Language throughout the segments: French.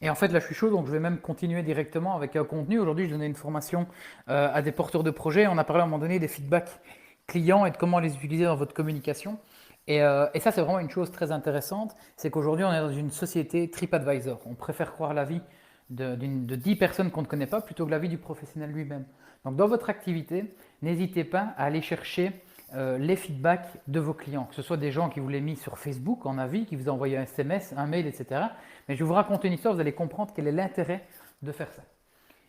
Et en fait, là, je suis chaud, donc je vais même continuer directement avec un contenu. Aujourd'hui, je donnais une formation à des porteurs de projets. On a parlé à un moment donné des feedbacks clients et de comment les utiliser dans votre communication. Et ça, c'est vraiment une chose très intéressante. C'est qu'aujourd'hui, on est dans une société TripAdvisor. On préfère croire l'avis de 10 personnes qu'on ne connaît pas plutôt que l'avis du professionnel lui-même. Donc, dans votre activité, n'hésitez pas à aller chercher les feedbacks de vos clients, que ce soit des gens qui vous l'ont mis sur Facebook en avis, qui vous ont envoyé un SMS, un mail, etc. Mais je vais vous raconter une histoire, vous allez comprendre quel est l'intérêt de faire ça.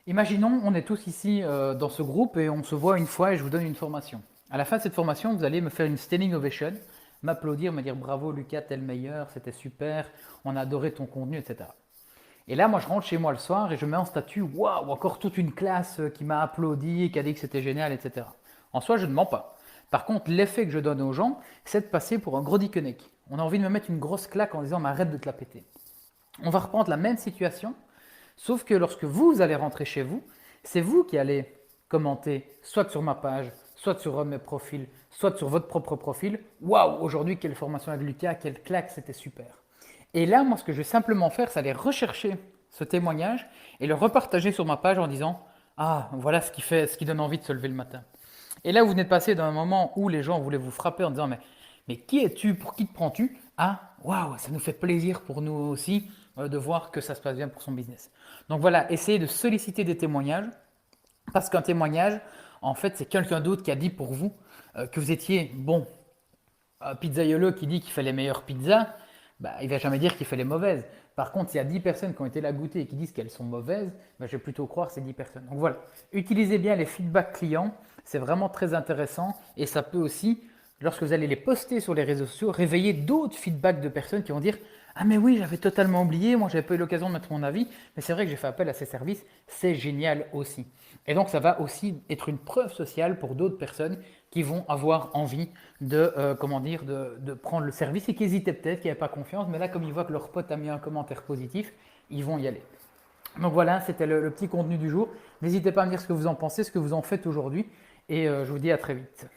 Imaginons, on est tous ici dans ce groupe et on se voit une fois et je vous donne une formation. À la fin de cette formation, vous allez me faire une standing ovation, m'applaudir, me dire bravo Lucas, t'es le meilleur, c'était super, on a adoré ton contenu, etc. Et là, moi, je rentre chez moi le soir et je mets en statut waouh, encore toute une classe qui m'a applaudi, qui a dit que c'était génial, etc. En soi, je ne mens pas. Par contre, l'effet que je donne aux gens, c'est de passer pour un gros dickeneck. On a envie de me mettre une grosse claque en disant mais arrête de te la péter. On va reprendre la même situation, sauf que lorsque vous allez rentrer chez vous, c'est vous qui allez commenter, soit sur ma page, soit sur mes profils, soit sur votre propre profil. Waouh, aujourd'hui, quelle formation avec Lucas, quelle claque, c'était super. Et là, moi, ce que je vais simplement faire, c'est aller rechercher ce témoignage et le repartager sur ma page en disant ah, voilà ce qui fait, ce qui donne envie de se lever le matin. Et là, vous venez de passer d'un moment où les gens voulaient vous frapper en disant mais qui es-tu, pour qui te prends-tu à waouh, ça nous fait plaisir pour nous aussi de voir que ça se passe bien pour son business. Donc voilà, essayez de solliciter des témoignages parce qu'un témoignage, en fait, c'est quelqu'un d'autre qui a dit pour vous que vous étiez bon. Un pizzaiolo qui dit qu'il fait les meilleures pizzas, bah, il ne va jamais dire qu'il fait les mauvaises. Par contre, s'il y a 10 personnes qui ont été là goûter et qui disent qu'elles sont mauvaises, bah, je vais plutôt croire ces 10 personnes. Donc voilà, utilisez bien les feedbacks clients, c'est vraiment très intéressant et ça peut aussi, lorsque vous allez les poster sur les réseaux sociaux, réveiller d'autres feedbacks de personnes qui vont dire ah mais oui, j'avais totalement oublié, moi j'avais pas eu l'occasion de mettre mon avis, mais c'est vrai que j'ai fait appel à ces services, c'est génial aussi. Et donc ça va aussi être une preuve sociale pour d'autres personnes qui vont avoir envie de, comment dire, de prendre le service et qui hésitaient peut-être, qui n'avaient pas confiance, mais là comme ils voient que leur pote a mis un commentaire positif, ils vont y aller. Donc voilà, c'était le petit contenu du jour. N'hésitez pas à me dire ce que vous en pensez, ce que vous en faites aujourd'hui, et je vous dis à très vite.